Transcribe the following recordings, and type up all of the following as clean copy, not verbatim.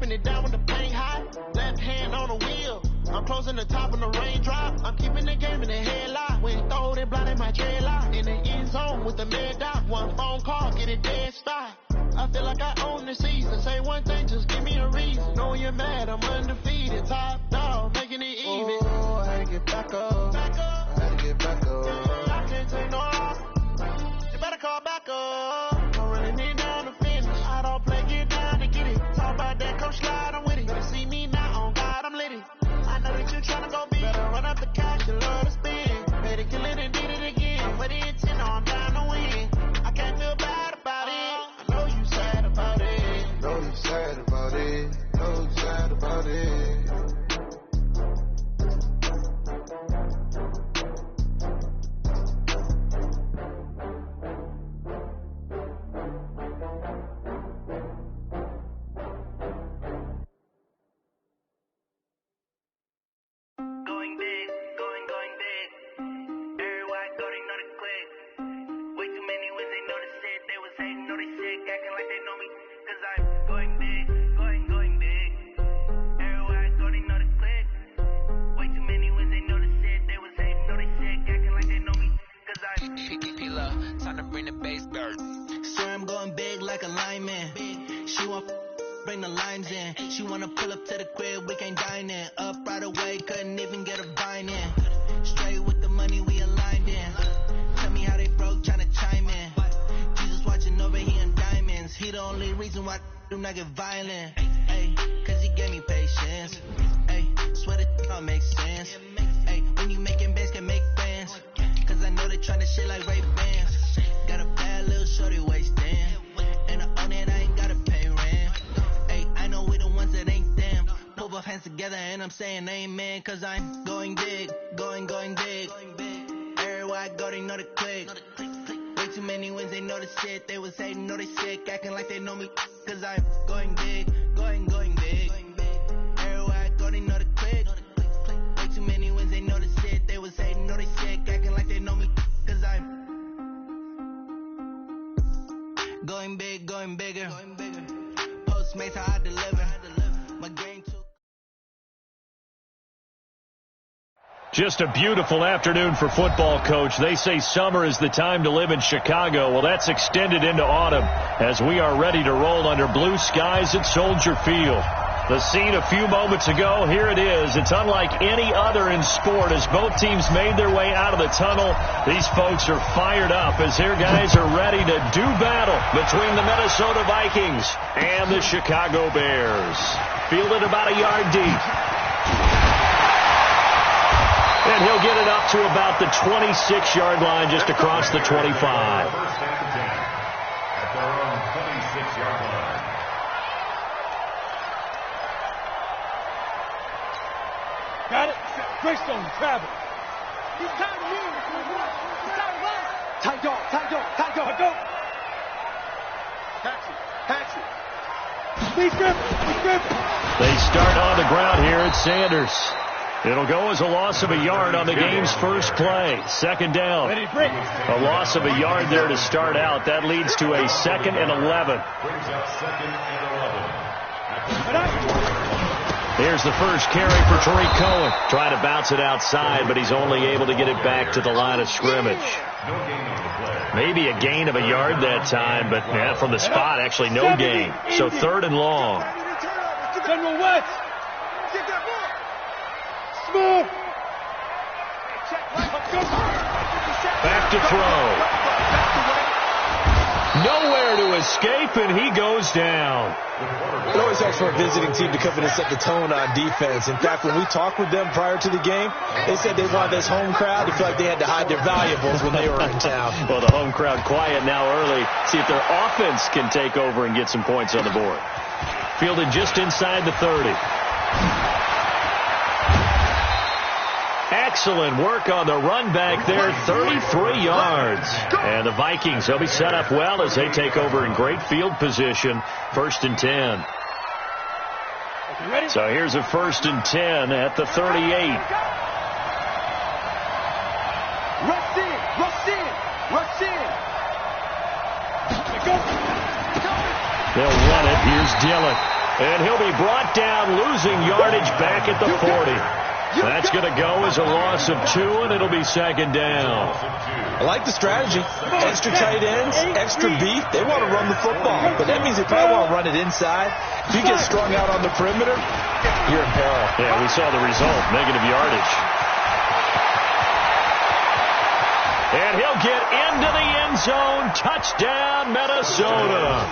Wiping it down with the paint hot. Left hand on the wheel. I'm closing the top of the raindrop. I'm keeping the game in the headlock. When you throw it, blind in my dreadlock. In the end zone with the mad dot. One phone call, get it dead stop. I feel like I own the season. Say one thing, just give me a reason. Knowing you're mad, I'm undefeated. Top dog, making it even. Oh, I had to get back up. I had to get back up. I can't take no off. You better call back up. I'm running it down the finish. I don't play, get down to get it. Talk about that, come slide, I'm with it. Better see me now, on God, I'm lit it. I know that you're trying to go big. Better run up the cash, you love to spend. Better kill it and did it again. With the intent, I'm down to win. I can't feel bad about it. I know you sad about it. Know you sad about it. Know you sad about it. Bring the limes in. She wanna pull up to the crib, we can't dine in. Up right away, couldn't even get a vine in. Straight with the money, we aligned in. Tell me how they broke, tryna chime in. Jesus watching over, he in diamonds. He the only reason why I do not get violent. Ay, cause he gave me patience. Ay, swear that all makes sense. Ay, when you making bands, can make plans. Cause I know they tryna shit like Ray-Bans. Got a bad little shorty wasting. And I own it, I ain't gotta pay rent. I know we the ones that ain't them. Pull both hands together and I'm saying amen. Cause I'm going big, going big. Everywhere I go, they know the click. Way too many wins, they know the shit. They was hating, know they sick, acting like they know me. Cause I'm going big, going big. Everywhere I go, they know the click. Way too many wins, they know the shit. They was hating, know they sick, acting like they know me. Cause I'm going big, going bigger. Postmates, how I deliver. My game too. Just a beautiful afternoon for football, Coach. They say summer is the time to live in Chicago. Well, that's extended into autumn as we are ready to roll under blue skies at Soldier Field. The scene a few moments ago, here it is. It's unlike any other in sport as both teams made their way out of the tunnel. These folks are fired up as their guys are ready to do battle between the Minnesota Vikings and the Chicago Bears. Fielded about a yard deep. And he'll get it up to about the 26-yard line just across the 25. At their own 26-yard line. Got it? Greystone, travel. He's tied to me. He's tied to us. Tight dog. Taxi. Speed grip. They start on the ground here at Sanders. It'll go as a loss of a yard on the game's first play. Second down. A loss of a yard there to start out. That leads to a 2nd and 11. Brings up 2nd and 11. Here's the first carry for Tariq Cohen. Trying to bounce it outside, but he's only able to get it back to the line of scrimmage. Maybe a gain of a yard that time, but from the spot, actually no gain. So 3rd and long. General West. Smooth. Back to throw. Nowhere to escape, and he goes down. It always helps for a visiting team to come in and set the tone on defense. In fact, when we talked with them prior to the game, they said they wanted this home crowd to feel like they had to hide their valuables when they were in town. Well, the home crowd quiet now early. See if their offense can take over and get some points on the board. Fielded just inside the 30. Excellent work on the run back there, 33 yards. And the Vikings, they'll be set up well as they take over in great field position, 1st and 10. So here's a 1st and 10 at the 38. Rush in. They'll run it. Here's Dillon. And he'll be brought down, losing yardage back at the 40. That's going to go as a loss of 2, and it'll be second down. I like the strategy. Extra tight ends, extra beef. They want to run the football. But that means they probably want to run it inside. If you get strung out on the perimeter, you're in peril. Yeah, we saw the result, negative yardage. And he'll get into the end zone. Touchdown, Minnesota.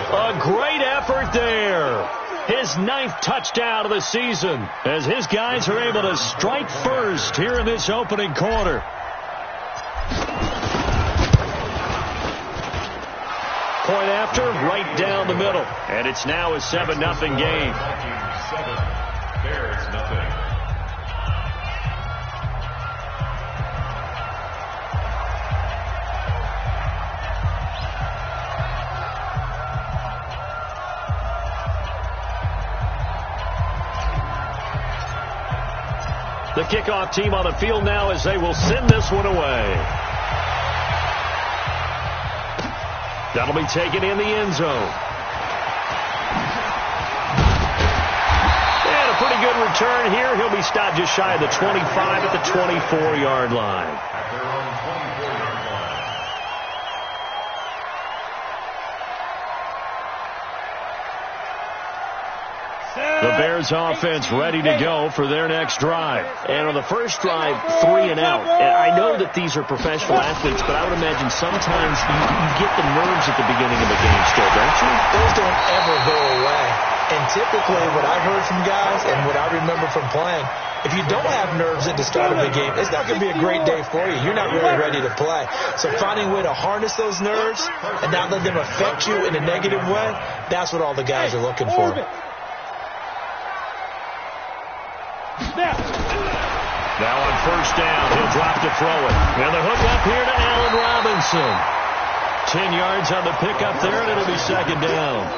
A great effort there. His 9th touchdown of the season as his guys are able to strike first here in this opening quarter. Point after, right down the middle. And it's now a 7-0 game. 7, Bears nothing. The kickoff team on the field now as they will send this one away. That'll be taken in the end zone. And a pretty good return here. He'll be stopped just shy of the 25 at the 24-yard line. At their own 24-yard line. The Bears offense ready to go for their next drive. And on the first drive, 3 and out. And I know that these are professional athletes, but I would imagine sometimes you get the nerves at the beginning of a game still, don't you? Those don't ever go away. And typically what I've heard from guys and what I remember from playing, if you don't have nerves at the start of a game, it's not going to be a great day for you. You're not really ready to play. So finding a way to harness those nerves and not let them affect you in a negative way, that's what all the guys are looking for. Now on first down, he'll drop to throw it. And the hook up here to Allen Robinson. 10 yards on the pickup there, and it'll be second down.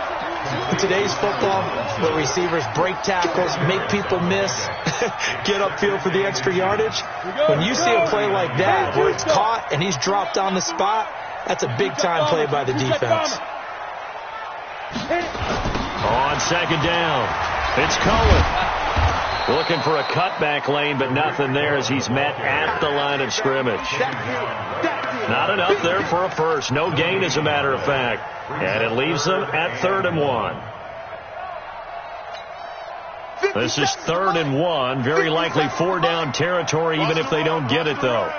In today's football, where receivers break tackles, make people miss, get upfield for the extra yardage, when you see a play like that where it's caught and he's dropped on the spot, that's a big-time play by the defense. On second down, it's Cohen. Looking for a cutback lane, but nothing there as he's met at the line of scrimmage. Not enough there for a first. No gain, as a matter of fact. And it leaves them at 3rd and 1. This is 3rd and 1. Very likely 4-down territory, even if they don't get it, though.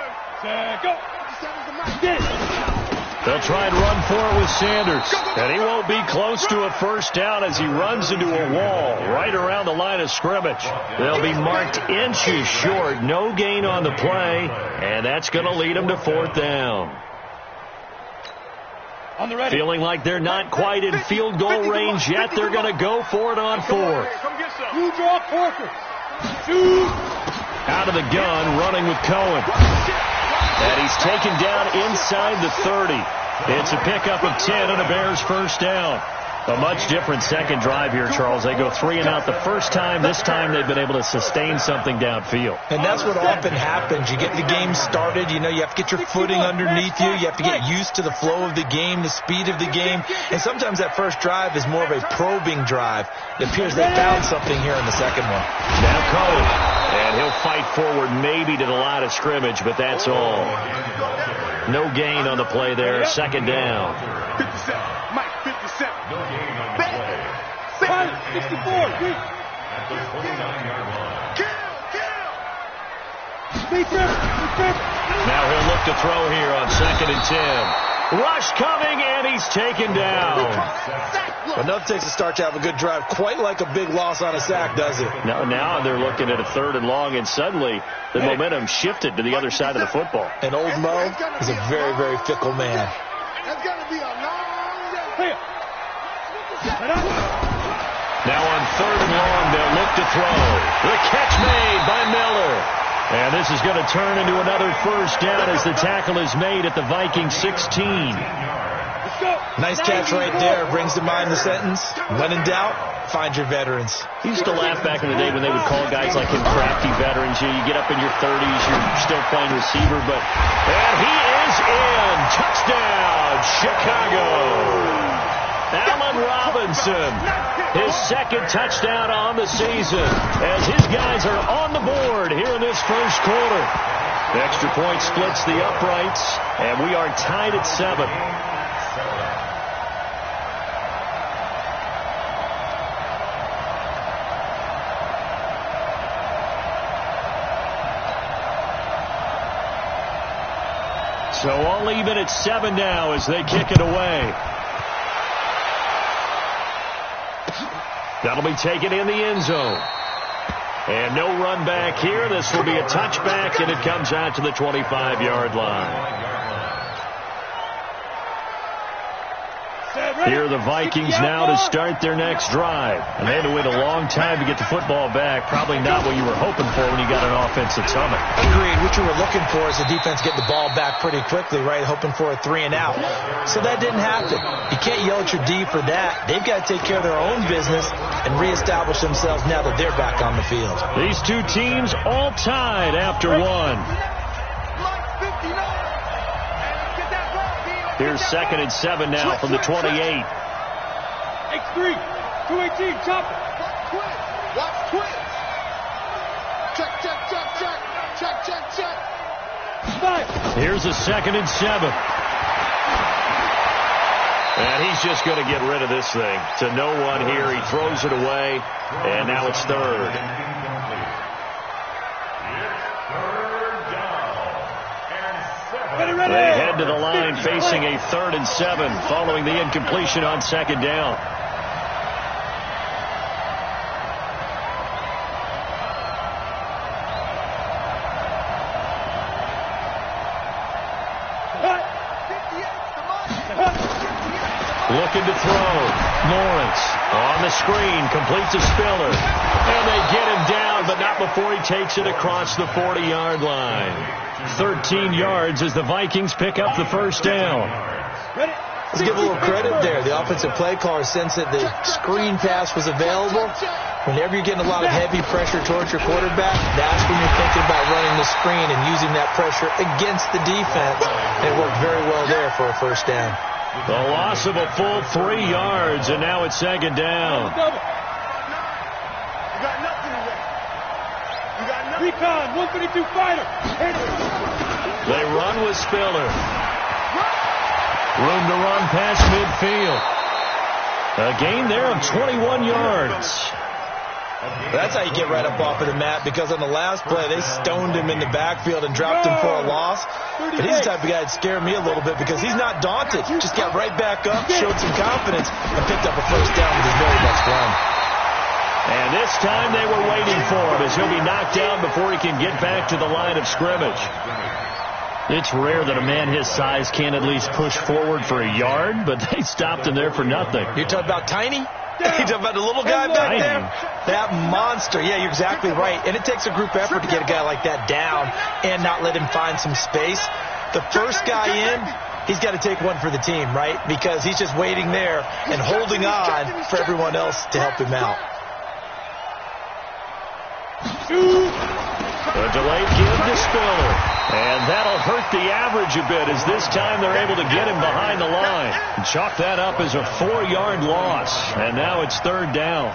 They'll try and run for it with Sanders. And he won't be close to a first down as he runs into a wall right around the line of scrimmage. They'll be marked inches short. No gain on the play. And that's going to lead them to 4th down. Feeling like they're not quite in field goal range yet. They're going to go for it on 4th. You draw Porter. Out of the gun, running with Cohen. And he's taken down inside the 30. It's a pickup of 10 and a Bears first down. A much different second drive here, Charles. They go 3 and out the first time. This time they've been able to sustain something downfield. And that's what often happens. You get the game started. You know, you have to get your footing underneath you. You have to get used to the flow of the game, the speed of the game. And sometimes that first drive is more of a probing drive. It appears they found something here in the second one. Now Cohen. And he'll fight forward maybe to the line of scrimmage, but that's all. No gain on the play there. Second down. 57. Mike, 57. No gain on the play. 64. At the 49-yard line. Now he'll look to throw here on 2nd and 10. Rush coming, and he's taken down. Enough takes a start to have a good drive. Quite like a big loss on a sack, does it? Now they're looking at a 3rd and long, and suddenly the momentum shifted to the other side of the football. And old Mo is a very, very fickle man. That's going to be a long day. Now on 3rd and long, they'll look to throw. The catch made by Miller. And this is going to turn into another first down as the tackle is made at the Vikings 16. Nice catch right there. Brings to mind the sentence, when in doubt, find your veterans. He used to laugh back in the day when they would call guys like him crafty veterans. You get up in your 30s, you're still playing receiver, and he is in. Touchdown, Chicago. Allen Robinson. His second touchdown on the season as his guys are on the board here in this first quarter. The extra point splits the uprights, and we are tied at 7. So all even at 7 now as they kick it away. That'll be taken in the end zone. And no run back here. This will be a touchback, and it comes out to the 25-yard line. Here are the Vikings now to start their next drive. And they had to wait a long time to get the football back. Probably not what you were hoping for when you got an offense that's humming. Agreed. What you were looking for is the defense getting the ball back pretty quickly, right? Hoping for a 3 and out. So that didn't happen. You can't yell at your D for that. They've got to take care of their own business and reestablish themselves now that they're back on the field. These two teams all tied after one. Here's 2nd and 7 now from the 28. X3, 218, chop it. Watch twins. Check, check, check, check. Check, check, check. Here's a 2nd and 7. And he's just going to get rid of this thing. To no one here. He throws it away. And now it's 3rd. They head to the line facing a 3rd and 7 following the incompletion on 2nd down. Looking to throw. Lawrence on the screen, completes a Spiller. And they get him down, but not before he takes it across the 40-yard line. 13 yards as the Vikings pick up the first down. Let's give a little credit there. The offensive play caller sensed that the screen pass was available. Whenever you're getting a lot of heavy pressure towards your quarterback, that's when you're thinking about running the screen and using that pressure against the defense. And it worked very well there for a first down. The loss of a full 3 yards, and now it's 2nd down. Recon, 132 fighter. They run with Spiller. Room to run past midfield. A gain there of 21 yards. That's how you get right up off of the mat, because on the last play, they stoned him in the backfield and dropped him for a loss. But he's the type of guy that scared me a little bit because he's not daunted. Just got right back up, showed some confidence, and picked up a first down with his very next run. And this time they were waiting for him as he'll be knocked down before he can get back to the line of scrimmage. It's rare that a man his size can't at least push forward for a yard, but they stopped him there for nothing. You're talking about Tiny? You're talking about the little guy back there? That monster. Yeah, you're exactly right. And it takes a group effort to get a guy like that down and not let him find some space. The first guy in, he's got to take one for the team, right? Because he's just waiting there and holding on for everyone else to help him out. A delayed give to Spiller. And that'll hurt the average a bit as this time they're able to get him behind the line. And chalk that up as a 4-yard loss. And now it's 3rd down.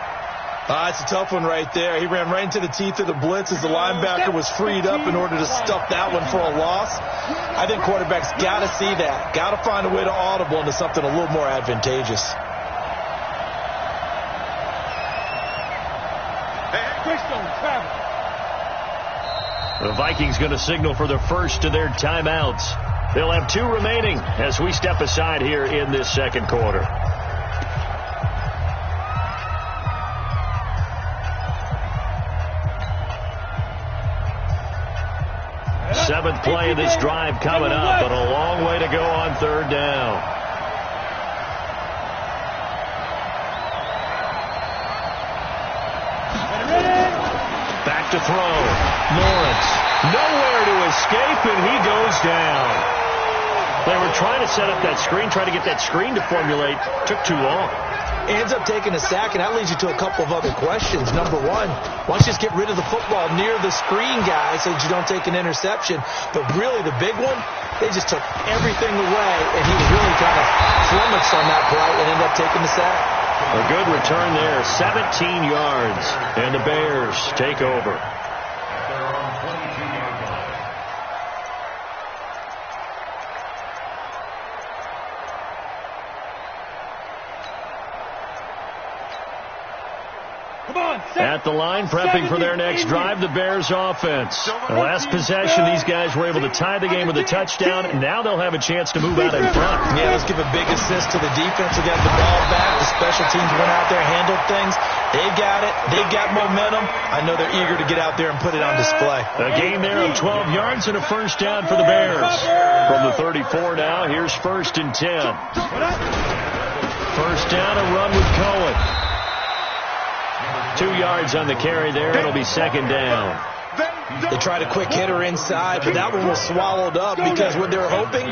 It's a tough one right there. He ran right into the teeth of the blitz as the linebacker was freed up in order to stuff that one for a loss. I think quarterbacks got to see that. Got to find a way to audible into something a little more advantageous. The Vikings going to signal for the first of their timeouts. They'll have 2 remaining as we step aside here in this second quarter. Seventh play of this drive coming up, but a long way to go on 3rd down. Back to throw. Lawrence. Nowhere to escape, and he goes down. They were trying to set up that screen, trying to get that screen to formulate. Took too long. Ends up taking a sack, and that leads you to a couple of other questions. Number one, why don't you just get rid of the football near the screen guy so that you don't take an interception? But really, the big one, they just took everything away, and he really kind of flummoxed on that play and ended up taking the sack. A good return there, 17 yards, and the Bears take over. At the line, prepping for their next drive, the Bears offense. The last possession, these guys were able to tie the game with a touchdown, and now they'll have a chance to move out in front. Yeah, let's give a big assist to the defense who got the ball back. The special teams went out there, handled things. They've got it. They've got momentum. I know they're eager to get out there and put it on display. A gain there of 12 yards and a first down for the Bears. From the 34 now, here's 1st and 10. First down, a run with Cohen. 2 yards on the carry there. It'll be 2nd down. They tried a quick hitter inside, but that one was swallowed up because what they're hoping,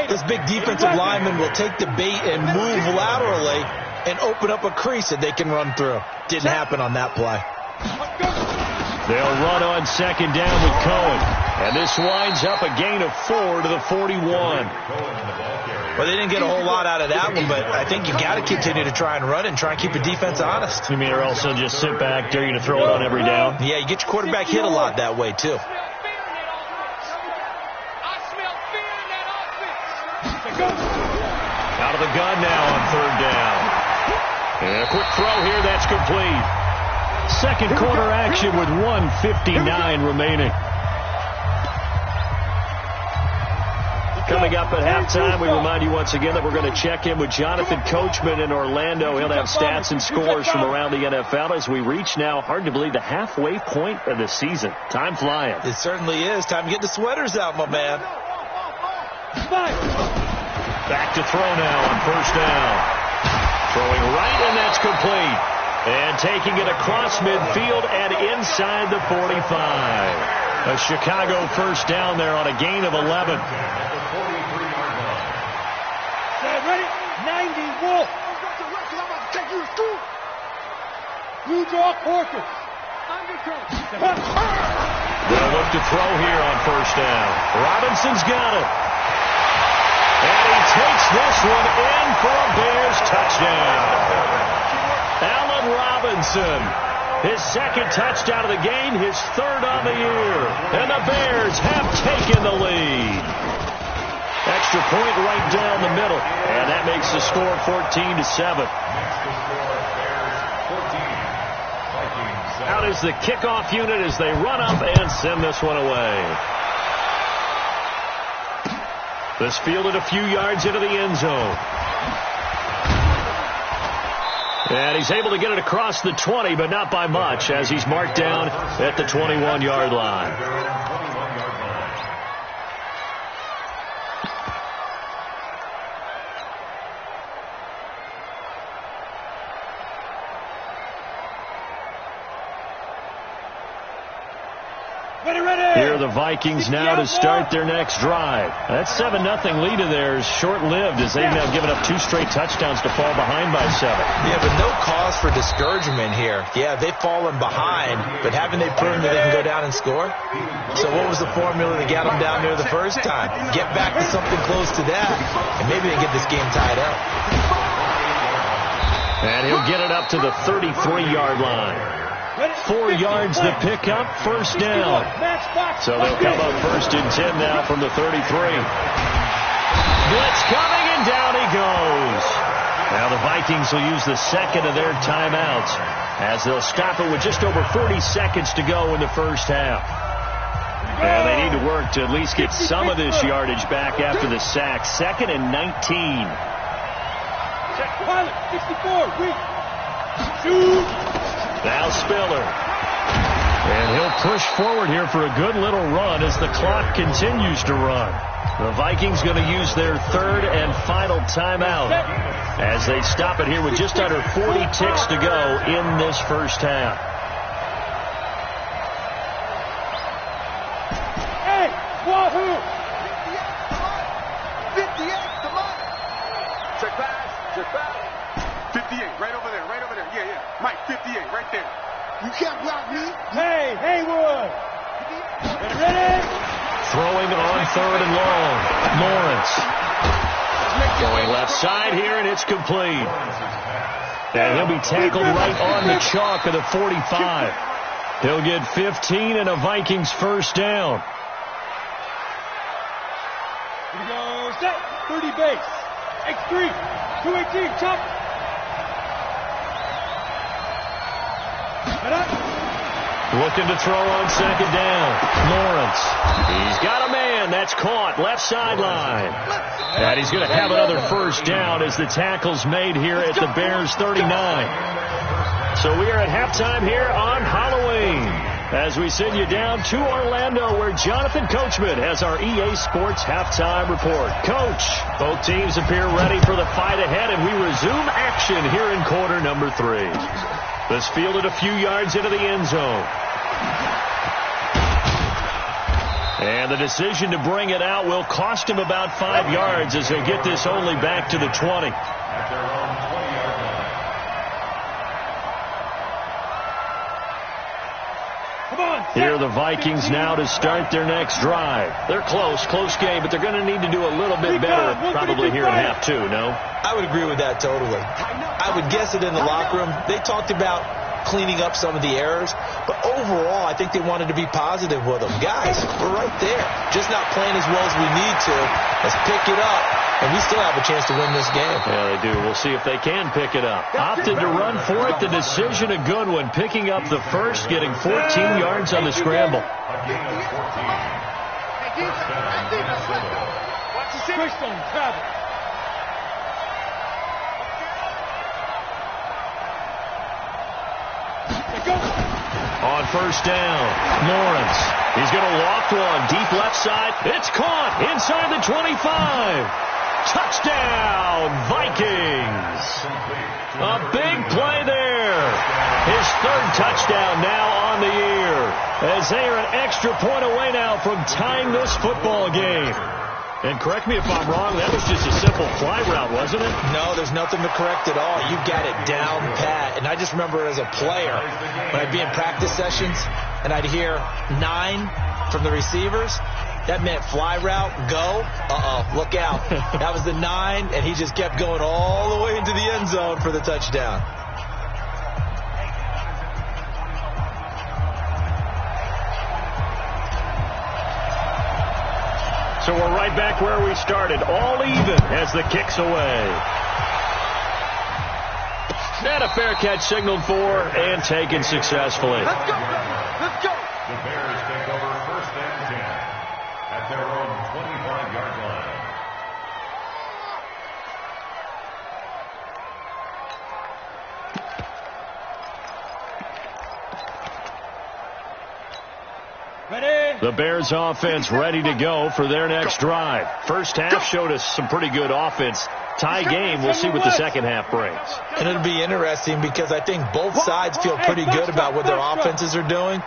this big defensive lineman will take the bait and move laterally and open up a crease that they can run through. Didn't happen on that play. They'll run on 2nd down with Cohen. And this winds up a gain of 4 to the 41. Well, they didn't get a whole lot out of that one, but I think you got to continue to try and run and try and keep your defense honest. You mean, or else they'll just sit back, dare you to throw it on every down? Yeah, you get your quarterback hit a lot that way, too. Out of the gun now on 3rd down. And a quick throw here, that's complete. Second quarter action with 1:59 remaining. Coming up at halftime, we remind you once again that we're going to check in with Jonathan Coachman in Orlando. He'll have stats and scores from around the NFL as we reach now, hard to believe, the halfway point of the season. Time flying. It certainly is. Time to get the sweaters out, my man. Back to throw now on 1st down. Throwing right, and that's complete. And taking it across midfield and inside the 45. A Chicago first down there on a gain of 11. Ready? 90 Wolf. Blue draw Corker. They'll look to throw here on 1st down. Robinson's got it. And he takes this one in for a Bears touchdown. Allen Robinson. His 2nd touchdown of the game, his 3rd on the year. And the Bears have taken the lead. Extra point right down the middle. And that makes the score 14-7. Out is the kickoff unit as they run up and send this one away. This fielded a few yards into the end zone. And he's able to get it across the 20, but not by much, as he's marked down at the 21-yard line. Here are the Vikings now to start their next drive. That 7-0 lead of theirs short-lived as they've now given up 2 straight touchdowns to fall behind by 7. Yeah, but no cause for discouragement here. Yeah, they've fallen behind, but haven't they proven that they can go down and score? So what was the formula that got them down there the first time? Get back to something close to that, and maybe they get this game tied up. And he'll get it up to the 33-yard line. 4 yards to pick up, 1st down. So they'll come up 1st and 10 now from the 33. Blitz coming, and down he goes. Now the Vikings will use the 2nd of their timeouts as they'll stop it with just over 40 seconds to go in the first half. And they need to work to at least get some of this yardage back after the sack. 2nd and 19. Pilot, 64, weak. Shoot. Now Spiller. And he'll push forward here for a good little run as the clock continues to run. The Vikings going to use their 3rd and final timeout as they stop it here with just under 40 ticks to go in this first half. Hey, wahoo! 58, come on. Check pass. 58, right over there. Yeah. Mike, 58, right there. You can't block me. Hey, Haywood. Ready? Throwing on 3rd and long. Lawrence. Going left side here, and it's complete. And he'll be tackled right on the chalk of the 45. He'll get 15 and a Vikings first down. Here we go, set, 30 base, X3, 218, chop. Looking to throw on second down. Lawrence. He's got a man. That's caught. Left sideline. And he's going to have another first down as the tackle's made here at the Bears 39. So we are at halftime here on Halloween as we send you down to Orlando where Jonathan Coachman has our EA Sports halftime report. Coach, both teams appear ready for the fight ahead, and we resume action here in quarter number 3. This fielded a few yards into the end zone. And the decision to bring it out will cost him about 5 yards as he'll get this only back to the 20. Here are the Vikings now to start their next drive. They're close game, but they're going to need to do a little bit better probably here in half 2, no? I would agree with that totally. I would guess it in the locker room. They talked about cleaning up some of the errors, but overall I think they wanted to be positive with them. Guys, we're right there. Just not playing as well as we need to. Let's pick it up, and we still have a chance to win this game. Yeah, they do. We'll see if they can pick it up. Opted to run for it. The decision a good one. Picking up the first, getting 14 yards on the scramble. On first down, Lawrence. He's going to loft one. Deep left side. It's caught inside the 25. Touchdown, Vikings. A big play there. His third touchdown now on the year, as they are an extra point away now from tying this football game. And correct me if I'm wrong, that was just a simple fly route, wasn't it? No, there's nothing to correct at all. You got it down pat. And I just remember as a player, when I'd be in practice sessions, and I'd hear 9 from the receivers, that meant fly route, go. Look out. That was the 9, and he just kept going all the way into the end zone for the touchdown. So we're right back where we started, all even as the kick's away. And a fair catch signaled for and taken successfully. Let's go, let's go. The Bears take over first and 10 at their own 25-yard line. Ready? The Bears offense ready to go for their next drive. First half showed us some pretty good offense. Tie game. We'll see what the second half brings. And it'll be interesting because I think both sides feel pretty good about what their offenses are doing.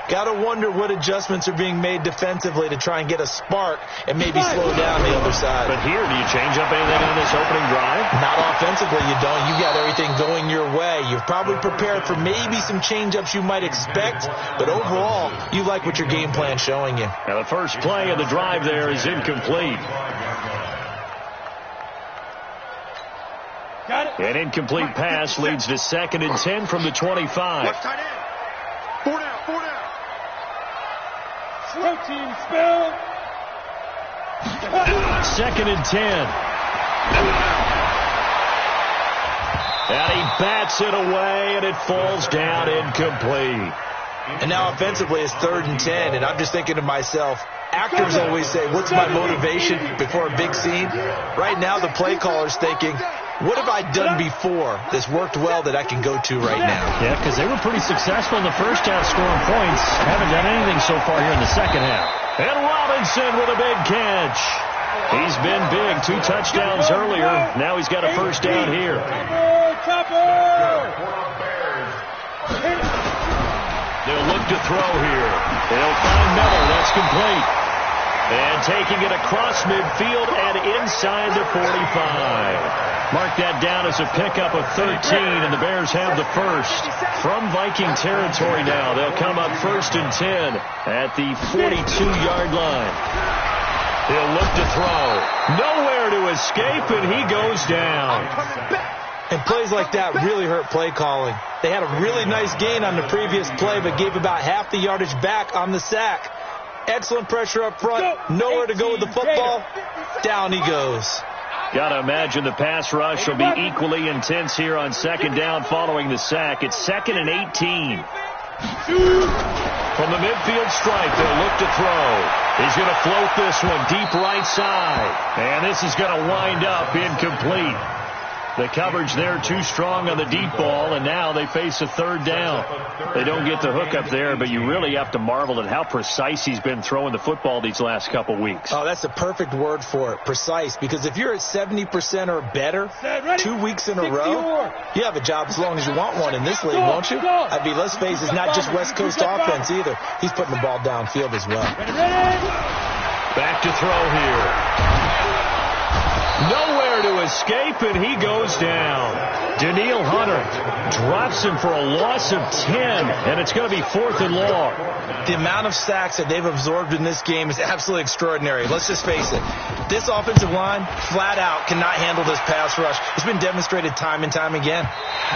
Got to wonder what adjustments are being made defensively to try and get a spark and maybe slow down the other side. But here, do you change up anything on this opening drive? Not offensively, you don't. You got everything going your way. You've probably prepared for maybe some change-ups you might expect, but overall, you like what your game plan's showing you. Now, the first play of the drive there is incomplete. Got it. An incomplete pass leads to 2nd and 10 from the 25. Watch tight end. 4 down, 4 down. Protein spill. 2nd and 10. And he bats it away, and it falls down incomplete. And now offensively it's 3rd and 10, and I'm just thinking to myself, actors always say, what's my motivation before a big scene? Right now the play caller's thinking, what have I done before that's worked well that I can go to right now? Yeah, because they were pretty successful in the first half scoring points. Haven't done anything so far here in the second half. And Robinson with a big catch. He's been big. 2 touchdowns earlier. Now he's got a first down here. They'll look to throw here. They'll find Miller. That's complete. And taking it across midfield and inside the 45. Mark that down as a pickup of 13, and the Bears have the first. From Viking territory now, they'll come up 1st and 10 at the 42-yard line. He'll look to throw. Nowhere to escape, and he goes down. And plays like that really hurt play calling. They had a really nice gain on the previous play, but gave about half the yardage back on the sack. Excellent pressure up front. Nowhere to go with the football. Down he goes. Got to imagine the pass rush will be equally intense here on second down following the sack. It's 2nd and 18. From the midfield stripe, they'll look to throw. He's going to float this one deep right side. And this is going to wind up incomplete. The coverage there too strong on the deep ball, and now they face a third down. They don't get the hook up there, but you really have to marvel at how precise he's been throwing the football these last couple weeks. Oh, that's the perfect word for it, precise, because if you're at 70% or better 2 weeks in a row, you have a job as long as you want one in this league, won't you? I mean, let's face it, it's not just West Coast offense either. He's putting the ball downfield as well. Back to throw here. Nowhere to escape, and he goes down. Daniil Hunter drops him for a loss of 10, and it's going to be 4th and long. The amount of sacks that they've absorbed in this game is absolutely extraordinary. Let's just face it. This offensive line, flat out, cannot handle this pass rush. It's been demonstrated time and time again.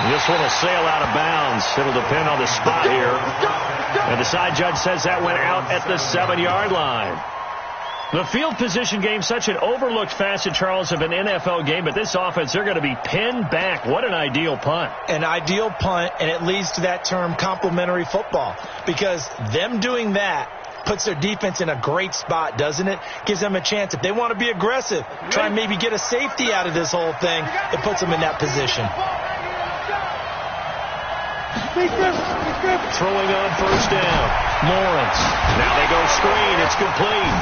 This one will sail out of bounds. It'll depend on the spot here. And the side judge says that went out at the 7-yard line. The field position game, such an overlooked facet, Charles, of an NFL game, but this offense, they're going to be pinned back. What an ideal punt. An ideal punt, and it leads to that term complementary football, because them doing that puts their defense in a great spot, doesn't it? Gives them a chance. If they want to be aggressive, try and maybe get a safety out of this whole thing, it puts them in that position. Throwing on first down. Lawrence. Now they go screen. It's complete.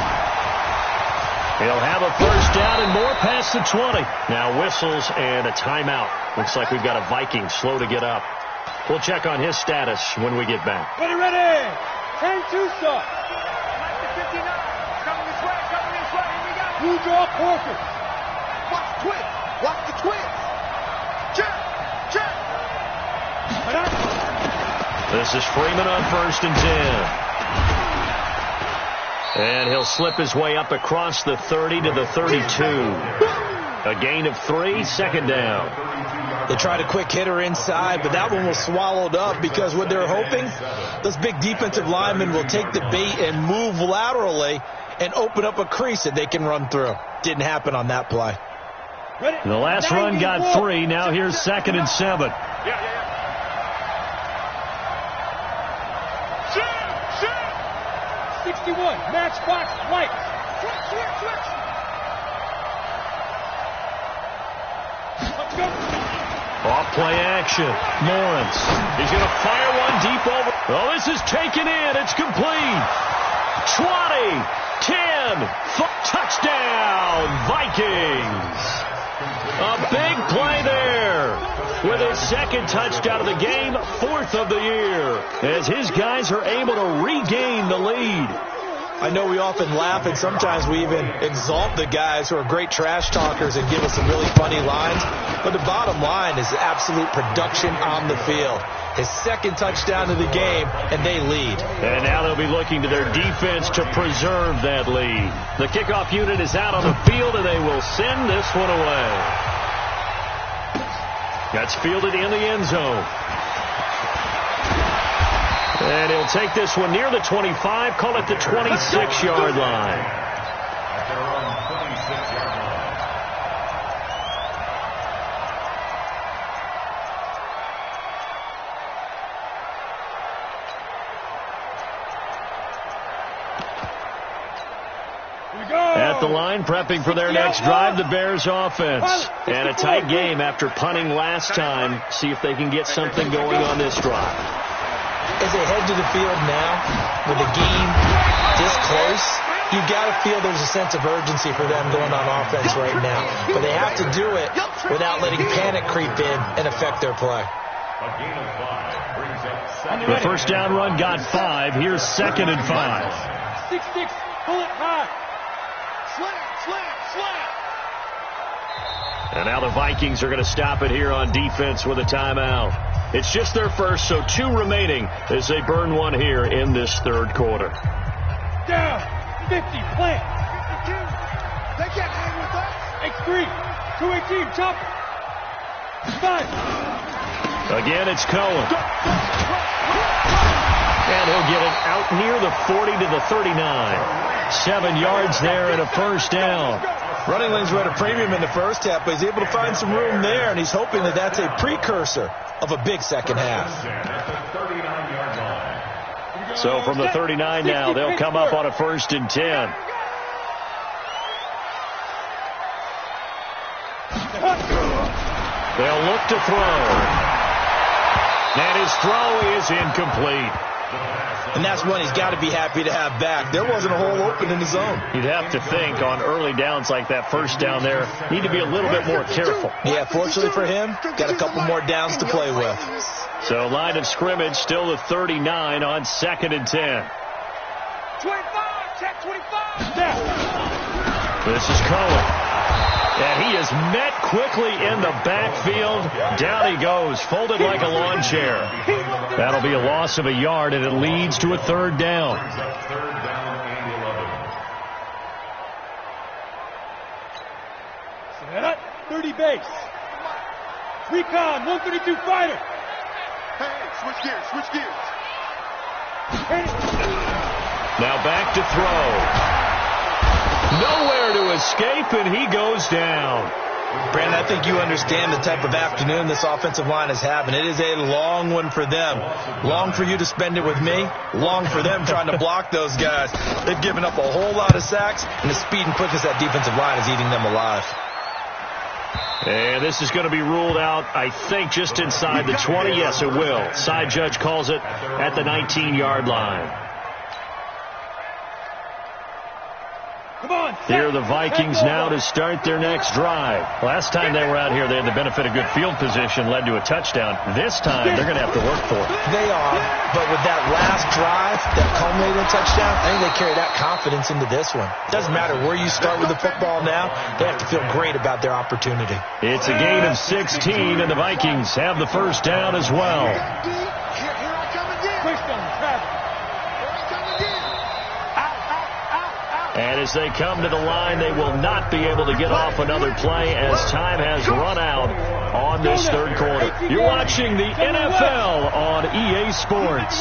He'll have a first down and more past the 20. Now whistles and a timeout. Looks like we've got a Viking slow to get up. We'll check on his status when we get back. Ready, ready. 10-2 stop. Coming this way, coming this way. Here we go. Blue draw quarter. Watch the twist. Watch the twist. Check, check. This is Freeman on 1st and 10. And he'll slip his way up across the 30 to the 32. A gain of 3, 2nd down. They tried a quick hitter inside, but that one was swallowed up because what they're hoping, those big defensive linemen will take the bait and move laterally and open up a crease that they can run through. Didn't happen on that play. The last run got 3. Now here's 2nd and 7. Yeah. 61, matchbox right. Switch. Let's go. Off play action. Lawrence. He's going to fire one deep over. Oh, this is taken in. It's complete. 20, 10, touchdown, Vikings. A big play there. With his 2nd touchdown of the game, 4th of the year, as his guys are able to regain the lead. I know we often laugh, and sometimes we even exalt the guys who are great trash talkers and give us some really funny lines. But the bottom line is absolute production on the field. His 2nd touchdown of the game, and they lead. And now they'll be looking to their defense to preserve that lead. The kickoff unit is out on the field, and they will send this one away. That's fielded in the end zone. And he'll take this one near the 25, call it the 26-yard line. At their own 26-yard line. At the line, prepping for their next drive, the Bears offense. And a tight game after punting last time. See if they can get something going on this drive. As they head to the field now, with the game this close, you've got to feel there's a sense of urgency for them going on offense right now. But they have to do it without letting panic creep in and affect their play. A gain of 5 brings up 2nd. The first down run got 5. Here's 2nd and 5. 6-6, pull it high. Slam. And now the Vikings are going to stop it here on defense with a timeout. It's just their first, so 2 remaining as they burn one here in this 3rd quarter. Down, 50, plant. 52. They can't hang with us. X3, 218, chopper. Again, it's Cohen. And he'll get it out near the 40 to the 39. 7 yards there and a first down. Running lanes were at a premium in the first half, but he's able to find some room there, and he's hoping that that's a precursor of a big second half. So from the 39 now, they'll come up on a 1st and 10. They'll look to throw. And his throw is incomplete. And that's one he's got to be happy to have back. There wasn't a hole open in the zone. You'd have to think on early downs like that, first down there, need to be a little bit more careful. Yeah, fortunately for him, got a couple more downs to play with. So line of scrimmage still the 39 on 2nd and 10. 25, check 25. This is Cohen. And he is met quickly in the backfield. Down he goes, folded like a lawn chair. That'll be a loss of a yard, and it leads to a 3rd down. Set up, 30 base. Recon, 132 fighter. Hey, switch gears, switch gears. Now back to throw. Nowhere to escape, and he goes down. Brandon, I think you understand the type of afternoon this offensive line is having. It is a long one for them. Long for you to spend it with me. Long for them trying to block those guys. They've given up a whole lot of sacks, and the speed and quickness of that defensive line is eating them alive. And this is going to be ruled out, I think, just inside the 20. Yes, it will. Side judge calls it at the 19-yard line. Here are the Vikings now to start their next drive. Last time they were out here, they had the benefit of good field position, led to a touchdown. This time, they're going to have to work for it. They are, but with that last drive that culminated in a touchdown, I think they carry that confidence into this one. Doesn't matter where you start with the football now, they have to feel great about their opportunity. It's a gain of 16, and the Vikings have the first down as well. And as they come to the line, they will not be able to get off another play as time has run out on this 3rd quarter. You're watching the NFL on EA Sports.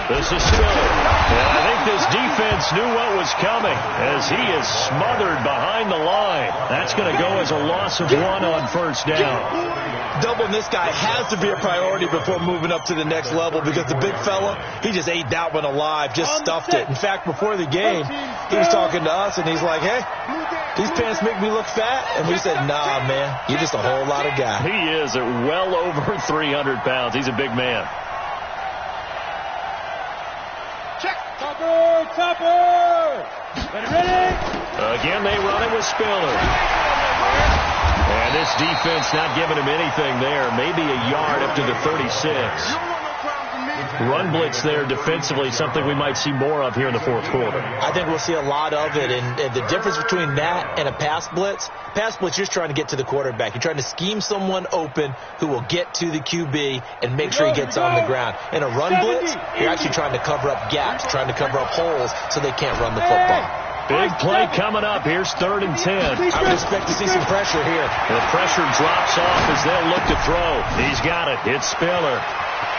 This is Spiller. And I think this defense knew what was coming as he is smothered behind the line. That's going to go as a loss of 1 on 1st down. Doubling this guy has to be a priority before moving up to the next level because the big fella, he just ate that one alive, just stuffed it. In fact, before the game, he was talking to us, and he's like, hey, these pants make me look fat. And we said, nah, man, you're just a whole lot of guy. He is at well over 300 pounds. He's a big man. Topper! Ready? Again, they run it with Spiller. And this defense not giving him anything there. Maybe a yard up to the 36. Run blitz there defensively, something we might see more of here in the 4th quarter. I think we'll see a lot of it. And the difference between that and a pass blitz, you're just trying to get to the quarterback. You're trying to scheme someone open who will get to the QB and make sure he gets on the ground. In a run blitz, you're actually trying to cover up gaps, trying to cover up holes so they can't run the football. Big play coming up. Here's 3rd and 10. I would expect to see some pressure here. The pressure drops off as they'll look to throw. He's got it. It's Spiller.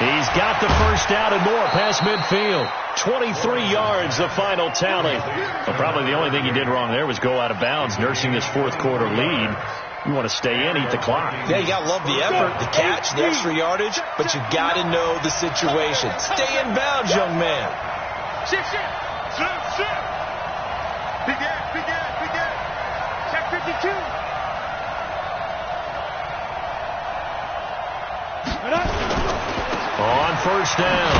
He's got the first down and more past midfield. 23 yards, the final tally. Well, probably the only thing he did wrong there was go out of bounds, nursing this 4th quarter lead. You want to stay in, eat the clock. Yeah, you got to love the effort, the catch, the extra yardage, but you got to know the situation. Stay in bounds, young man. Shift. Big air. Check 52. On first down,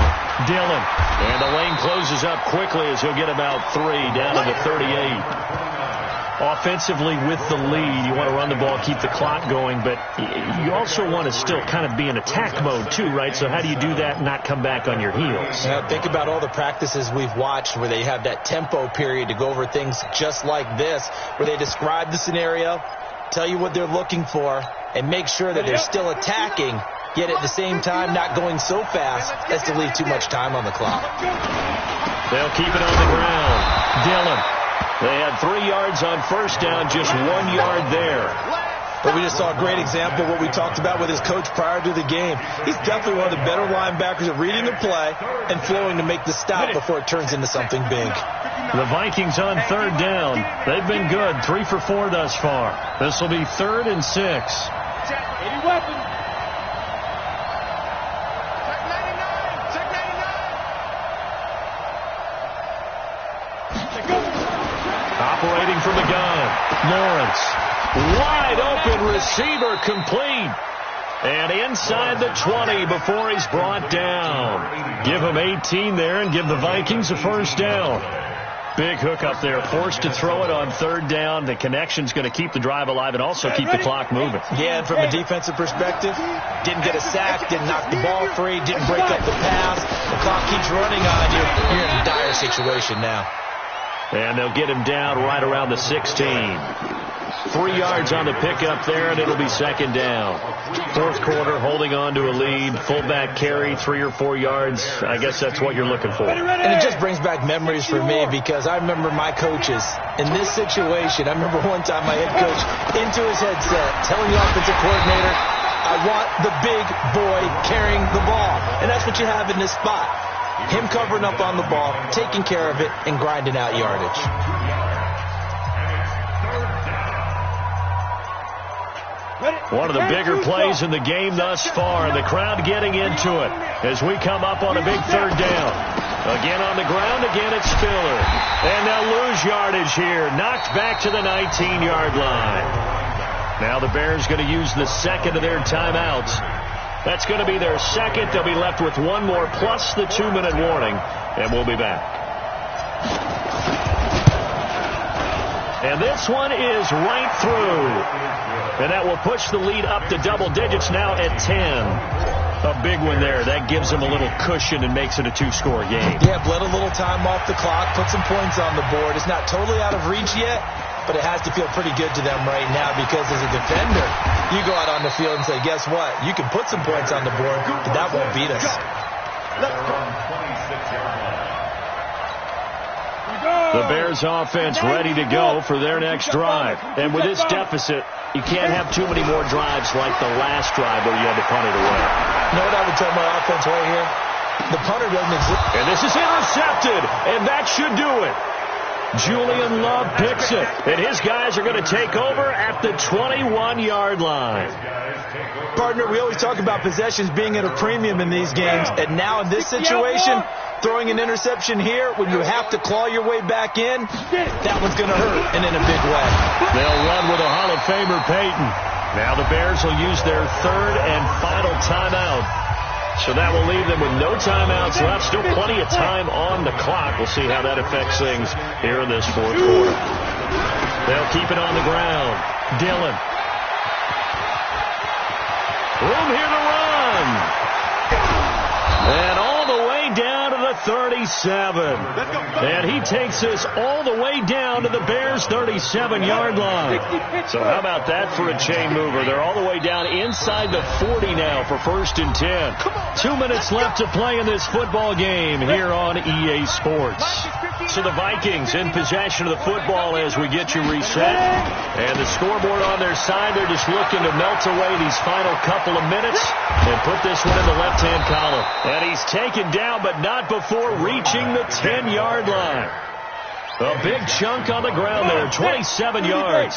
Dillon. And the lane closes up quickly as he'll get about 3 down to the 38. Offensively with the lead, you want to run the ball, keep the clock going, but you also want to still kind of be in attack mode too, right? So how do you do that and not come back on your heels? Yeah, think about all the practices we've watched where they have that tempo period to go over things just like this, where they describe the scenario, tell you what they're looking for, and make sure that they're still attacking, yet at the same time not going so fast as to leave too much time on the clock. They'll keep it on the ground. Dillon. They have yards on first down, just 1 yard there. But we just saw a great example of what we talked about with his coach prior to the game. He's definitely one of the better linebackers at reading the play and flowing to make the stop before it turns into something big. The Vikings on third down. They've been good, 3 for 4 thus far. This will be 3rd and 6. Any weapon. Operating from the gun, Lawrence. Wide open receiver, complete. And inside the 20 before he's brought down. Give him 18 there and give the Vikings a first down. Big hook up there, forced to throw it on third down. The connection's going to keep the drive alive and also keep the clock moving. Yeah, and from a defensive perspective, didn't get a sack, didn't knock the ball free, didn't break up the pass. The clock keeps running on you. You're in a dire situation now. And they'll get him down right around the 16. 3 yards on the pickup there, and it'll be second down. Fourth quarter, holding on to a lead. Fullback carry, 3 or 4 yards. I guess that's what you're looking for. And it just brings back memories for me because I remember my coaches in this situation. I remember one time my head coach into his headset telling the offensive coordinator, I want the big boy carrying the ball. And that's what you have in this spot. Him covering up on the ball, taking care of it, and grinding out yardage. One of the bigger plays in the game thus far. The crowd getting into it as we come up on a big third down. Again on the ground, again it's Spiller. And they'll lose yardage here. Knocked back to the 19-yard line. Now the Bears going to use the second of their timeouts. That's going to be their second. They'll be left with one more plus the 2-minute warning. And we'll be back. And this one is right through. And that will push the lead up to double digits now at 10. A big one there. That gives them a little cushion and makes it a 2-score game. Yeah, bled a little time off the clock, put some points on the board. It's not totally out of reach yet, but it has to feel pretty good to them right now because as a defender, you go out on the field and say, guess what? You can put some points on the board, but that won't beat us. The Bears offense ready to go for their next drive. And with this deficit, you can't have too many more drives like the last drive where you had to punt it away. You know what I would tell my offense right here? The punter doesn't exist. And this is intercepted, and that should do it. Julian Love picks it, and his guys are going to take over at the 21-yard line. Partner, we always talk about possessions being at a premium in these games, and now in this situation, throwing an interception here when you have to claw your way back in, that one's going to hurt, and in a big way. They'll run with a Hall of Famer, Peyton. Now the Bears will use their third and final timeout. So that will leave them with no timeouts left. Still plenty of time on the clock. We'll see how that affects things here in this fourth quarter. They'll keep it on the ground. Dillon. Room here to run. And all the way down to the 37. And he takes us all the way down to the Bears' 37-yard line. So how about that for a chain mover? They're all the way down inside the 40 now for 1st and 10. 2 minutes left to play in this football game here on EA Sports. So the Vikings in possession of the football as we get you reset. And the scoreboard on their side, they're just looking to melt away these final couple of minutes and put this one in the left-hand column. And he's taken down, but not before reaching the 10-yard line. A big chunk on the ground there, 27 yards.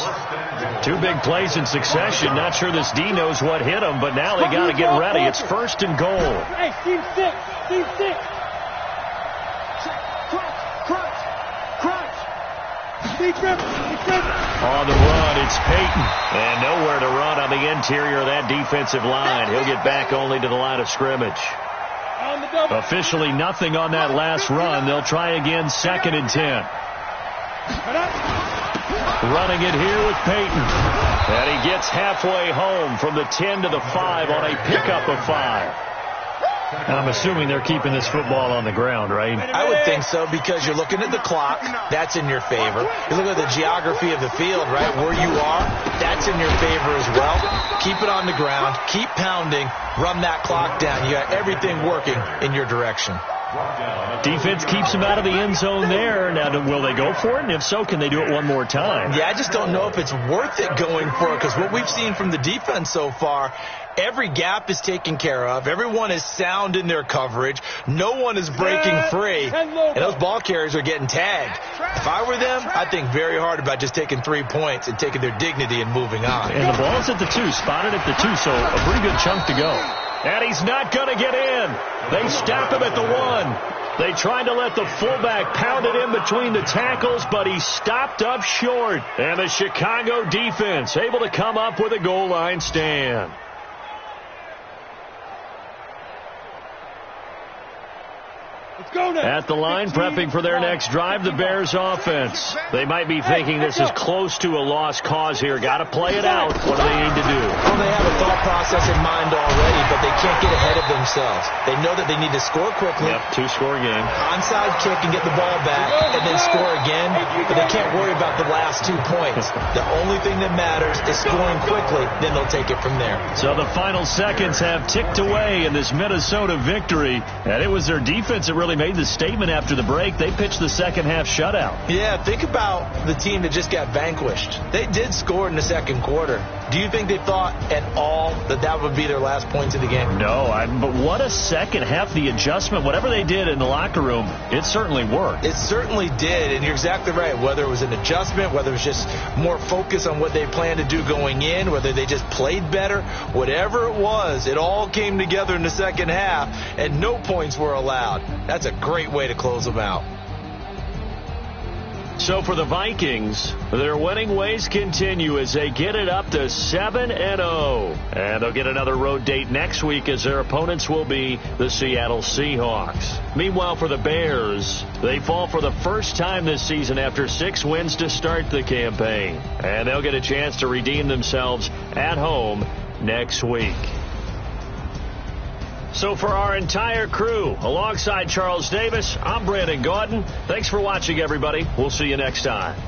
2 big plays in succession. Not sure this D knows what hit him, but now they got to get ready. It's 1st and goal. Hey, Team 6. Team 6. On the run, it's Peyton. And nowhere to run on the interior of that defensive line. He'll get back only to the line of scrimmage. Officially nothing on that last run. They'll try again, 2nd and 10. Running it here with Peyton. And he gets halfway home from the 10 to the 5 on a pickup of 5. I'm assuming they're keeping this football on the ground, right? I would think so because you're looking at the clock. That's in your favor. You look at the geography of the field, right, where you are. That's in your favor as well. Keep it on the ground. Keep pounding. Run that clock down. You got everything working in your direction. Defense keeps them out of the end zone there. Now, will they go for it? And if so, can they do it one more time? Yeah, I just don't know if it's worth it going for it, because what we've seen from the defense so far, every gap is taken care of. Everyone is sound in their coverage. No one is breaking free. And those ball carriers are getting tagged. If I were them, I'd think very hard about just taking 3 points and taking their dignity and moving on. And the ball's at the 2, spotted at the 2, so a pretty good chunk to go. And he's not going to get in. They stop him at the 1. They tried to let the fullback pound it in between the tackles, but he stopped up short. And the Chicago defense able to come up with a goal line stand. At the line, prepping for their next drive, the Bears offense. They might be thinking this is close to a lost cause here. Got to play it out. What do they need to do? Well, they have a thought process in mind already, but they can't get ahead of themselves. They know that they need to score quickly. Yep, 2-score game. Onside kick and get the ball back, and then score again, but they can't worry about the last 2 points. The only thing that matters is scoring quickly, then they'll take it from there. So the final seconds have ticked away in this Minnesota victory, and it was their defense that really made the statement after the break. They pitched the second half shutout. Yeah, think about the team that just got vanquished. They did score in the second quarter. Do you think they thought at all that that would be their last points of the game? No, but what a second half. The adjustment, whatever they did in the locker room, it certainly worked. It certainly did, and you're exactly right. Whether it was an adjustment, whether it was just more focus on what they planned to do going in, whether they just played better, whatever it was, it all came together in the second half, and no points were allowed. That's a great way to close them out. So for the Vikings, their winning ways continue as they get it up to 7-0. And they'll get another road date next week as their opponents will be the Seattle Seahawks. Meanwhile, for the Bears, they fall for the first time this season after 6 wins to start the campaign. And they'll get a chance to redeem themselves at home next week. So for our entire crew, alongside Charles Davis, I'm Brandon Gaudin. Thanks for watching, everybody. We'll see you next time.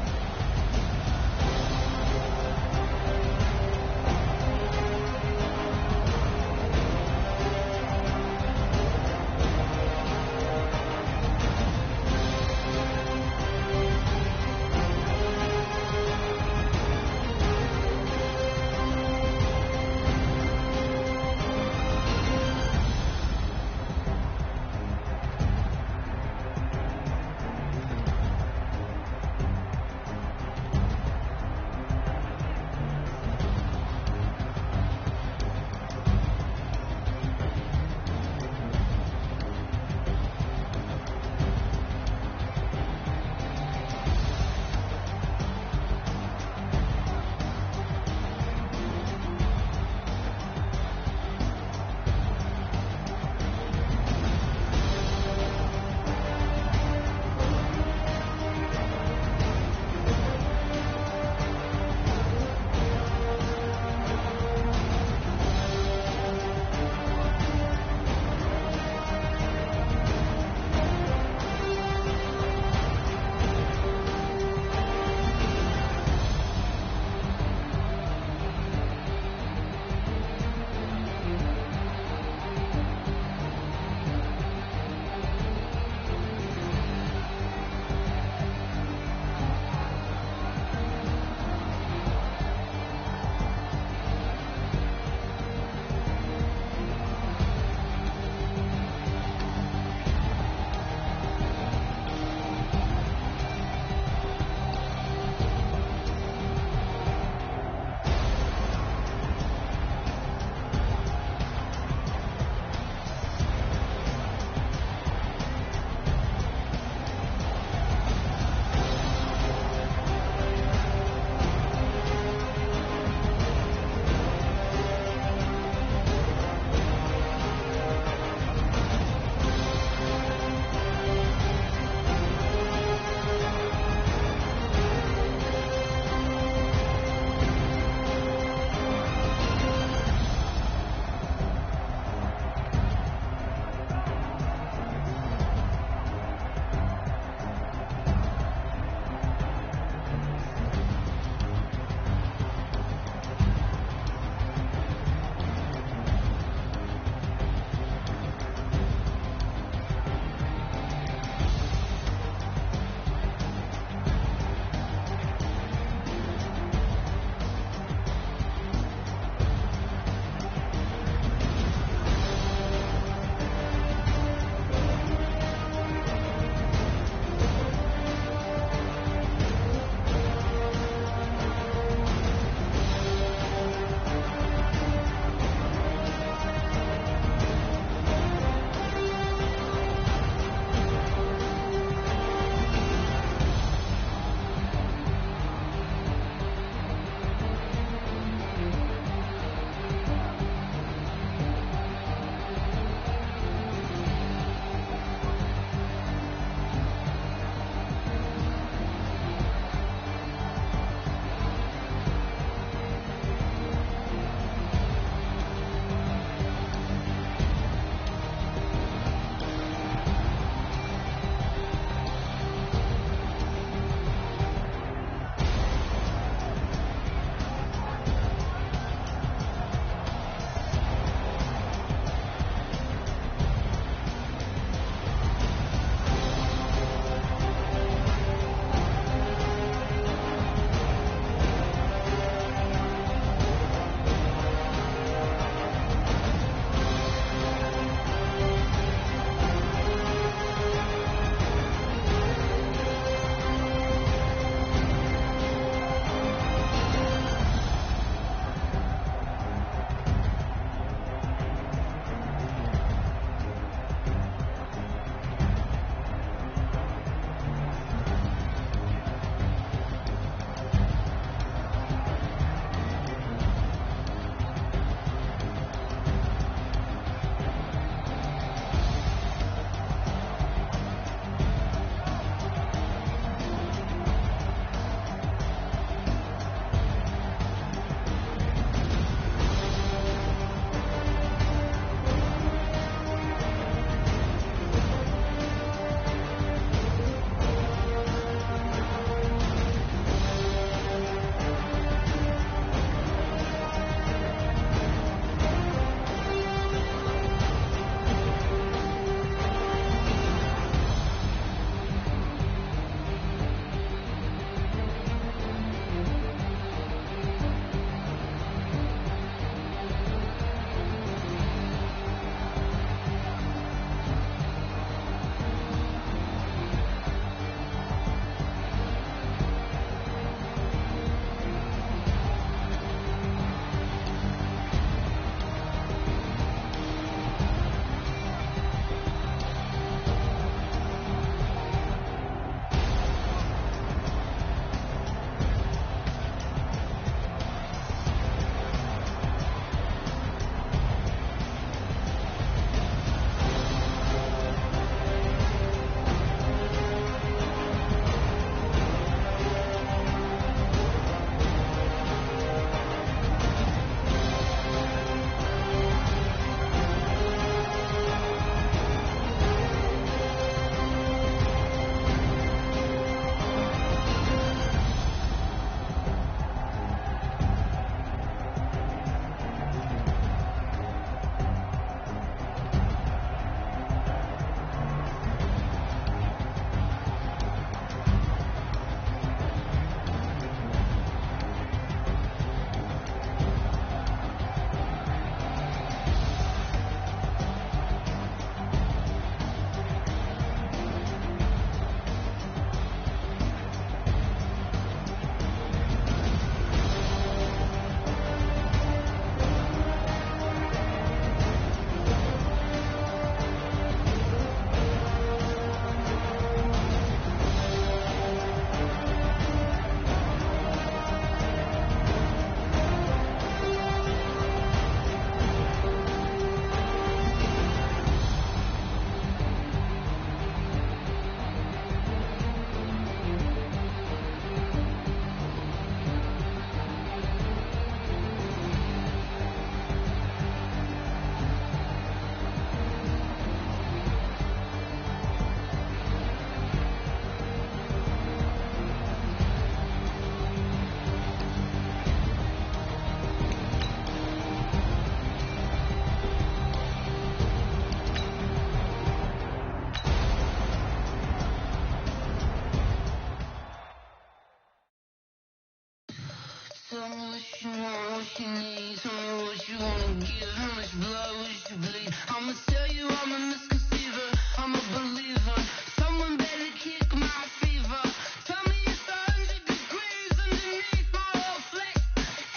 Tell me what you want, what you need. Tell me what you wanna give. How much blood would you bleed? I'ma tell you I'm a misconceiver. I'm a believer. Someone better kick my fever. Tell me it's 100 degrees underneath my whole flesh.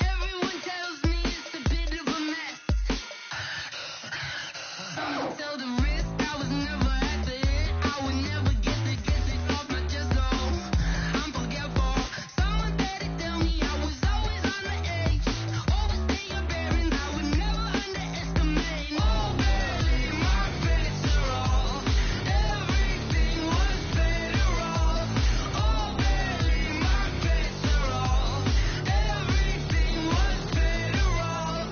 Everyone tells me it's a bit of a mess. I'ma tell the risk I was never at the end. I would never get this off my chest, no. I'm forgetful. Someone better tell me I was always on the edge. Overstay your bearings, I would never underestimate. Oh, barely my bets are off. Everything was better off. Oh, barely my bets are off. Everything was better off.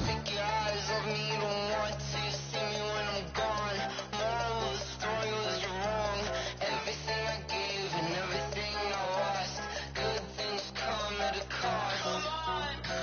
Take your eyes off me, you don't want to see me when I'm gone. Moral of the story was you're wrong. Everything I gave and everything I lost. Good things come at a cost.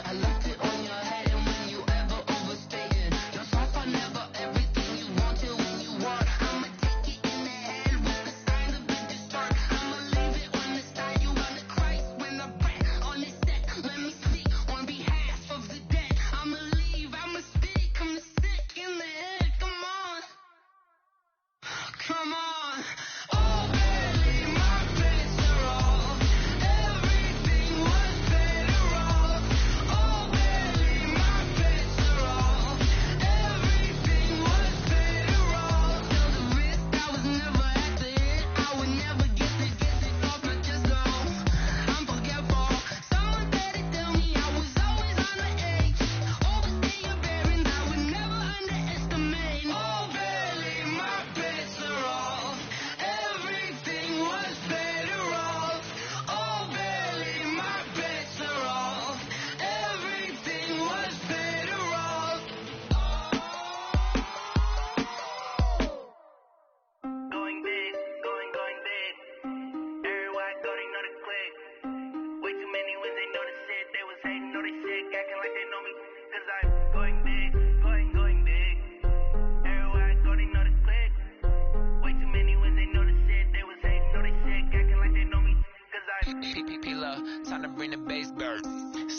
I left it on your head, and when you ever overstay it, yourself are never everything you wanted when you want. I'ma take it in the head with the signs of it to start. I'ma leave it on the side. You run the Christ when I back on this set. Let me speak on behalf of the dead. I'ma leave, I'ma speak, I'm sick in the head. Come on, come on. Oh, barely my bets are off. Everything was better off. Oh, barely my bets are off. Everything was better off. Tell the risk I was never at the end. I would never get this off my chest, no. I'm forgetful. Someone better tell me I was always on the edge. Overstay your bearings, I would never underestimate. Oh, barely my bets are off. Everything was better off. Oh, barely my bets are off. Everything was better off. Going big, going big. Everywhere I go, they know the click. Way too many wins, they know the shit. They was hating, know they sick, acting like they know me. Cause I'm going big, going big. Everywhere I go, they know the click. Way too many wins, they know the shit. They was hating, know they sick, acting like they know me. Cause I'm P-P-P-Lo, time to bring the bass bird.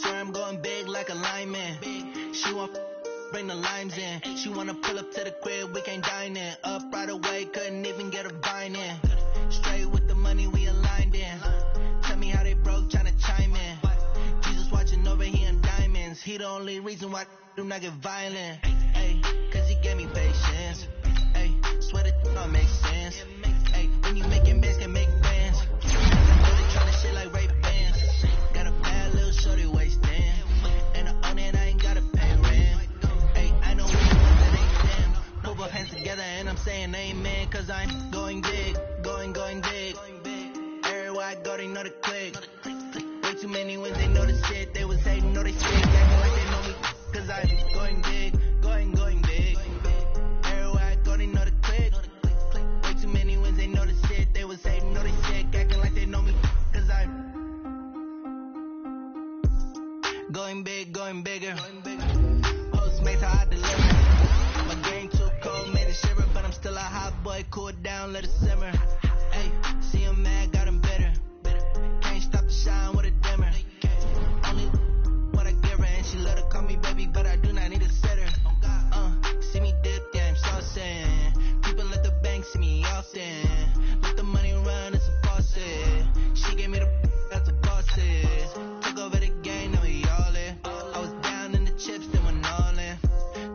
swear I'm going big like a lineman. She want bring the limes in. She wanna pull up to the crib, we can't dine in. Up right away, couldn't even get a vine in. Straight with the money we aligned in. Tell me how they broke, tryna chime in. Jesus watching over here in diamonds. He the only reason why I do not get violent. Ay, cause he gave me patience. Ay, swear that don't make sense. Ay, when you making bands, can make bands. I'm really tryna shit like Ray Bans. Got a bad little shorty wasting. And I own it, I ain't gotta pay rent. Ay, I know that ain't them. Put both hands together and I'm saying amen. Cause I'm going big, going big. Everywhere I go, they know the click. Way too many wins, they know the shit. They was hating, know they sick, acting like they know me. Cause I'm going big, going big. Everywhere I go, they know the click. Way too many wins, they know the shit. They was hating, know they sick, acting like they know me. Cause I'm going big, going bigger. Postmates, how I deliver. My game too cold, made it shiver. But I'm still a hot boy, cool it down, let it simmer. Hey, see him mad, got him bitter. Can't stop the shine with a dimmer. Only what I give her, and she let her call me baby, but I do not need a sitter. See me dip, yeah, I'm saucing. People at the bank see me often. Let the money run, it's a faucet. She gave me the that's a faucet. Took over the game, now we all in. I was down in the chips, then went all in.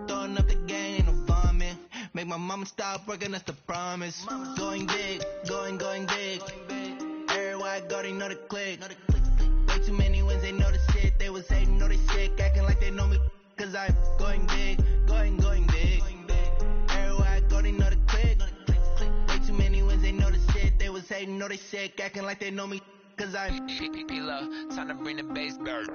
Throwing up the game, ain't no vomit. Make my mama stop working, that's the promise. Going big, going big. Everywhere I go, they know the click. Way too many wins, they know the shit. They was hating, know they sick, acting like they know me. Cause I'm going big, going big. Everywhere I go, they know the click. Way too many wins, they know the shit. They was hating, know they sick, acting like they know me. Cause I'm P-P-P-Lo, time to bring the bass bird.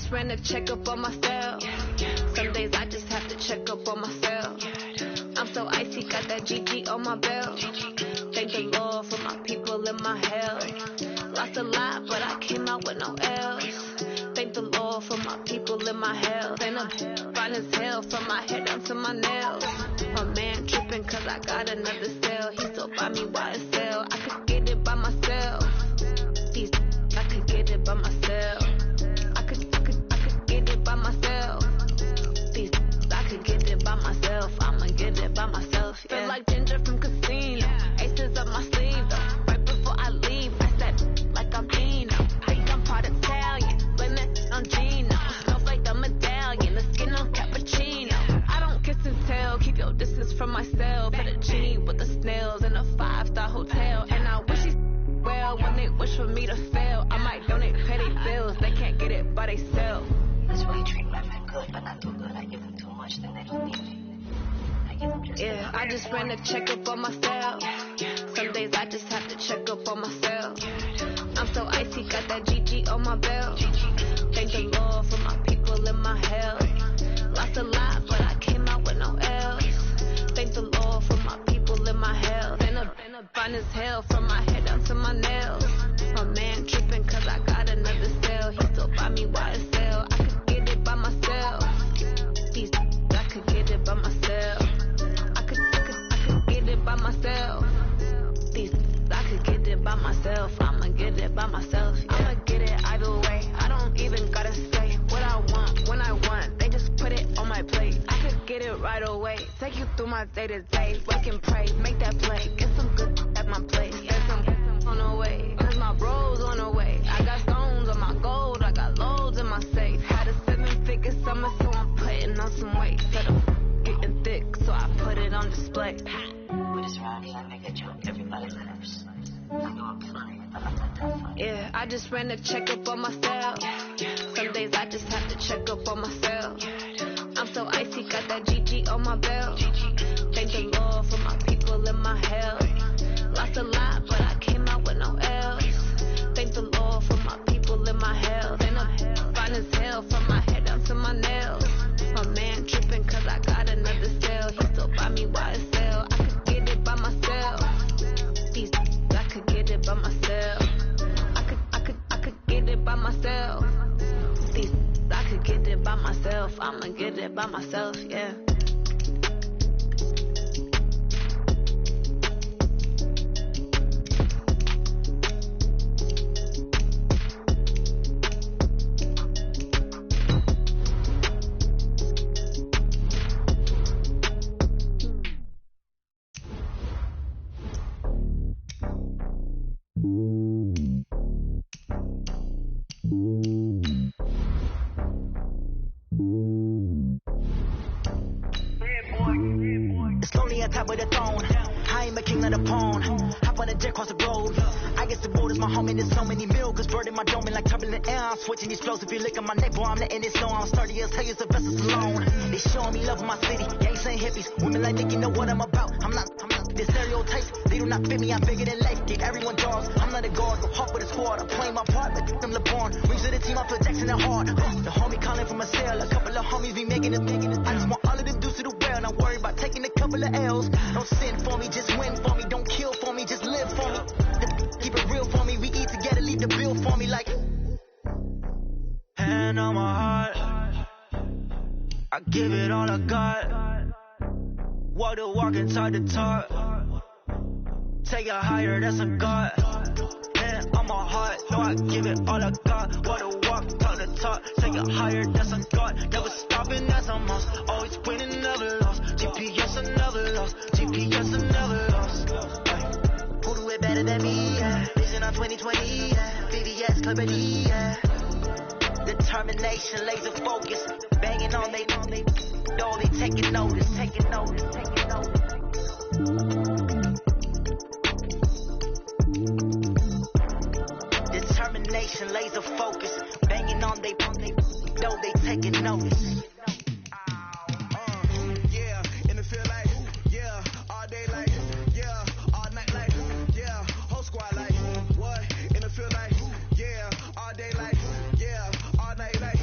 just ran a checkup on myself. Some days I just have to check up on myself. I'm so icy, got that GG on my belt. Thank the Lord for my people in my health. Lost a lot, but I came out with no L's. Thank the Lord for my people in my health. And I'm fine as hell from my head down to my nails. My man tripping cause I got another cell. He still buy me YSL. I could get it by myself. These I could get it by myself. I could get it by myself. These I could get it by myself. I'ma get it by myself. Yeah. Feel like Ginger from Casino. Aces up my sleeve though. Right before I leave, I said like I'm Pino. Think I'm part Italian. Blame it on Gino. Smells like the medallion. The skin on cappuccino. I don't kiss and tell. Keep your distance from myself. Put a G with the snails in a 5-star hotel. And I wish he's well when they wish for me to fail. I might donate petty bills. They can't get it by themselves. That's why you treat my men good, but not too good. I give them too much, then they don't need me. I give them just yeah, I just ran a checkup on myself. Some days I just have to check up on myself. I'm so icy, got that GG on my belt. Thank the Lord for my people in my health. Lost a lot, but I came out with no L's. Thank the Lord for my people in my health. And I'm fine as hell from my head down to my nails. My man tripping cause I got another cell. He still buy me YSL. I could get it by myself. These I could get it by myself. I could get it by myself. These I could get it by myself. I'ma get it by myself. Yeah. I'ma get it either way. I don't even gotta say what I want when I want. They just put it on my plate. I could get it right away. Take you through my day to day. Wake and pray, make that play. Get some good at my place. There's some on the way. Cause my bro's on the way. I got stones on my gold. I got loads in my safe. Had a 7-figure summer, so I'm putting on some weight. Said I'm getting thick, so I put it on display. But it's around here, I get you on everybody's nerves. I know I'm flying, but I'm not that fine. Yeah, I just ran a checkup on myself. Some days I just have to check up on myself. I'm so icy, got that GG on my belt. Thank the Lord for my people in my health. Lost a lot, but I came out with no L's. Thank the Lord for my people in my health. And I'm fine as hell from my head down to my nails. My man tripping cause I got another cell. He still buy me YSL. I could get it by myself. These I could get it by myself. I could get it by myself. These I could get it by myself. I'ma get it by myself, yeah. It's lonely on top of the throne. I ain't a king of the pawn. Hop on a jet across the globe. I guess the road is my home and there's so many milkers. Bird in my dome and like turbulent air. I'm switching these flows. If you lick on my neck, boy, I'm letting it slow. I'm sturdy as hell as the vessels alone. They showing me love in my city. Gangs and hippies. Women like Nicky know what I'm about. I'm not the stereotypes. They do not fit me. I'm bigger than life. Give everyone dogs. I'm not a guard. Go hard with a squad. I'm playing my part like them LeBron. Rings to the team. I feel Jackson and hard. The homie calling from a cell. A couple of homies be making it. I just want all of them dudes to do well. Not worry about taking a couple of L's. Don't sin for me. Just win for me. Don't kill for me. Just live for me. Keep it real for me. We eat together. Leave the bill for me like. Hand on my heart. I give it all I got. Walk the walk and talk the talk. Take it higher, that's a God. Hand on my heart, no, I give it all I got. Walk the walk, talk the talk. Take it higher, that's a God. Never stopping, that's a must. Always winning, never lost. GPS, I never lost. GPS, I never lost. Who do it better than me? Yeah. Vision on 2020, yeah. VVS, Liberty, yeah. Determination, laser focus. Banging on they door, they taking notice. Determination, laser focus. Banging on they door, they taking notice. Yeah, in the field like, yeah, all day like, yeah, all night like, yeah, whole squad like, what? In the field like, yeah, all day like, yeah, all night like,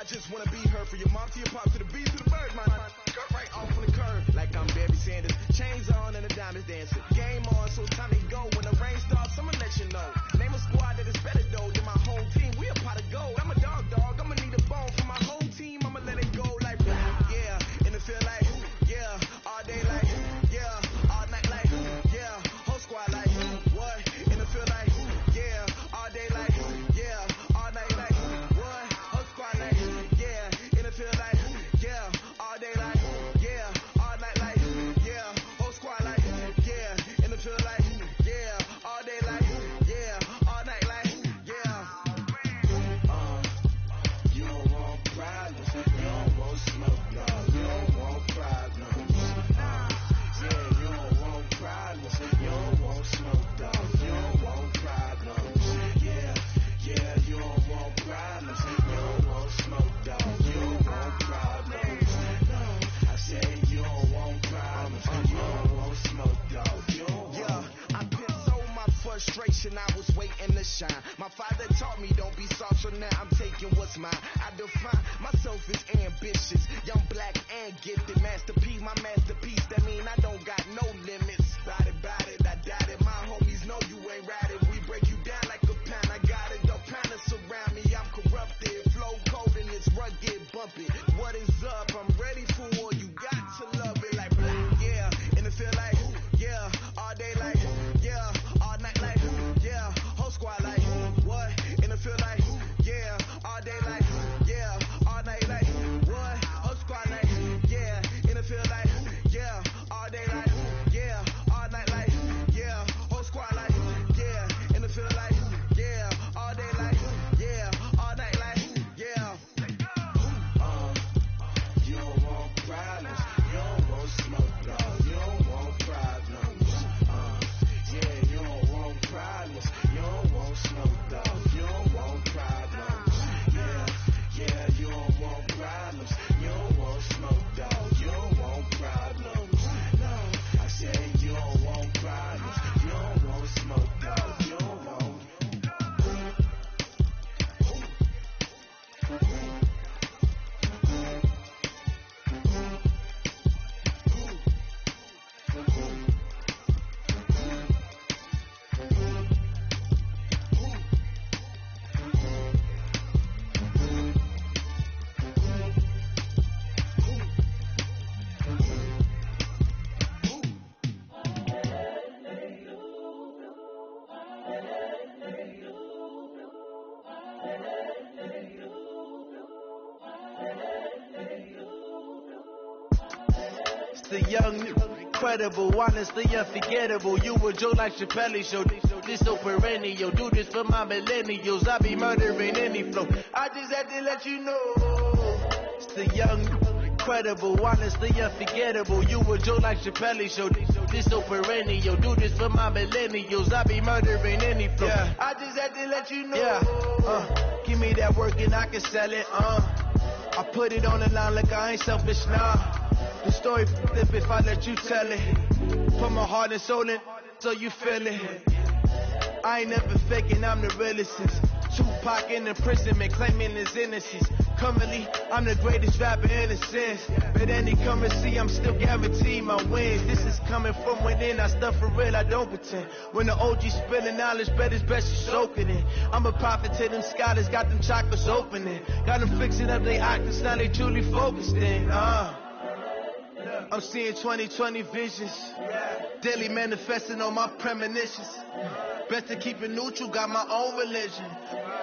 just wanna be her. For your mom to your pop to the beat to the bird, man. Cut right off on the curve, like I'm Barry Sanders. Chains on and the diamonds dancing. Game on, so time to go. When the rain starts, I'ma let you know. Name a squad that is better though than my home team. We a pot of gold. I'm a dog. I'ma need a bone for my whole team. I'ma let it go like yeah. And it feel like yeah. All day like yeah. All night like yeah. Whole squad like what? And it feel like yeah. All day like yeah. All night like what? Whole squad like yeah. And it feel like yeah. All day like yeah. All night like yeah. Whole squad like yeah. And it feel like yeah. All day like yeah. All night like yeah. You don't want problems. You don't want smoke, dog. You don't want problems. Yeah, you don't want problems. You don't want smoke, dog. You don't want problems. Yeah, you don't want problems. You don't want smoke, dog. You don't want problems. No, I said you don't want problems. You don't want smoke, dog. You don't want. Yeah, I pissed on my frustration. I was waiting to shine. My father taught me don't be soft, so now I'm taking what's mine. I define myself as ambitious, young, black, and gifted. Masterpiece, my masterpiece. That mean I don't got no limits. Bout it, I doubt it. My homies know you ain't ride it. We break you down like a pound. I got it. Don't pound us around me. I'm corrupted, flow cold and it's rugged, bumpy. What is up? I'm ready for war. You got to love it like yeah. And it feel like yeah. All day like yeah. All night like yeah. Whole squad like what? And it feel like yeah. All day like yeah. All night like what? Whole squad like yeah. And it feel like yeah. All day like yeah. All night like yeah. Whole squad like yeah. And it feel like yeah. All day like yeah. All night like yeah. You don't want problems. You don't want smoke, dog. You don't want problems. Yeah, you don't want problems. You don't want smoke, dog. You don't want problems. Yeah, you don't want problems. You don't want smoke, dog. You don't want problems. No, I said you don't want problems. You don't want smoke, dog. You don't want. The young, incredible, honestly unforgettable. You were Joe like Chappelle show. This so perennial. Do this for my millennials. I be murdering any flow. I just had to let you know. It's the young, incredible, honestly unforgettable. You were Joe like Chappelle show. This so perennial. Do this for my millennials. I be murdering any flow. Yeah. I just had to let you know. Yeah. Give me that work and I can sell it. I put it on the line like I ain't selfish, nah. The story flip if I let you tell it. Put my heart and soul in so you feel it. I ain't never faking, I'm the realest. Tupac in imprisonment, claiming his innocence. Currently, I'm the greatest rapper in a sense. But any currency, I'm still guaranteed my wins. This is coming from within, I stuff for real, I don't pretend. When the OG spilling knowledge, bet it's best you soak it in. I'm a prophet to them scholars, got them chakras opening. Got them fixing up they octaves, now they truly focused in. I'm seeing 2020 visions, daily manifesting on my premonitions. Best to keep it neutral, got my own religion.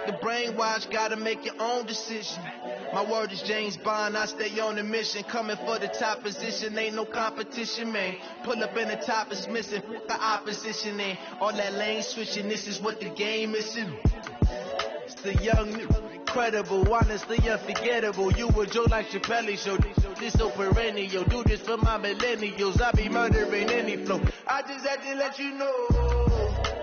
The brainwash, gotta make your own decision. My word is James Bond, I stay on the mission. Coming for the top position, ain't no competition, man. Pull up in the top is missing, the opposition ain't. All that lane switching, this is what the game is. It's the young, incredible, honestly unforgettable. You were Joe like Chappelle show. This so perennial. Do this for my millennials. I be murdering any flow. I just had to let you know.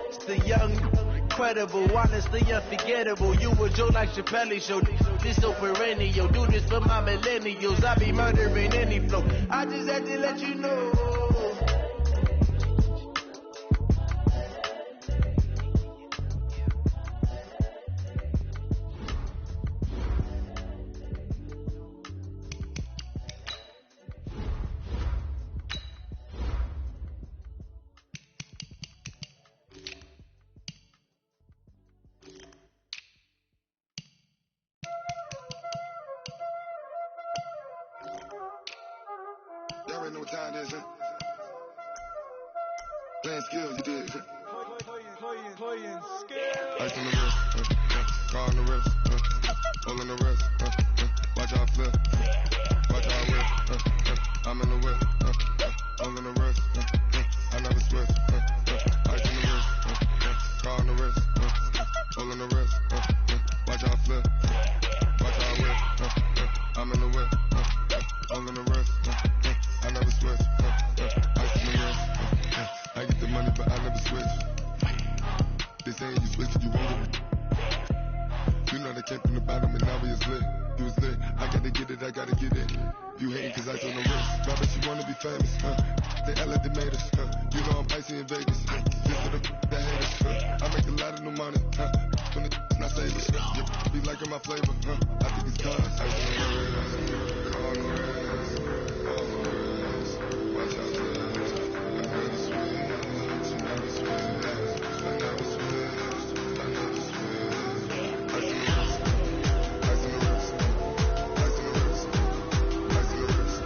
It's the young, incredible, honestly unforgettable. You were Joe like Chappelle show. This so perennial. Do this for my millennials. I be murdering any flow. I just had to let you know. know what time it is, huh? Playing skills, you did. Playing skills. Ice on the wrist, car on the wrist, hole in the wrist, watch how I flip, watch how I whip, I'm in the whip, hole in the wrist, I never switch, ice on the wrist, car on the wrist, hole in the wrist, watch how I flip, watch how I whip, I'm in the whip, hole in the wrist, I never switch, ice on the wrist, I get the money but I never switch. They saying you switch, you won't get it. You know they came from the bottom and now we is lit. You was lit, I gotta get it, I gotta get it. You hating cause I on the wrist. Robert, you wanna be famous, They LA, they made us, You know I'm icy in Vegas, Just for the haters, I make a lot of new money, When the not savers, Be liking my flavor, I think it's cause I on the wrist, on the wrist, on the wrist. Watch out, I never switch, I never switch. I never switched, I never switched. Ice in the wrist, ice in the wrist, ice in the wrist, ice in the wrist, ice in the wrist,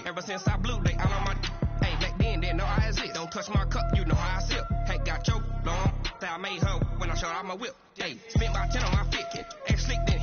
Ever since I blew, they all on my. Hey, back then, didn't know I exist. Don't touch my cup, you know how I sip. Hey, got choked, long. That I made her when I showed out my whip. Hey, spent about 10 on my 50. Ex-slick then.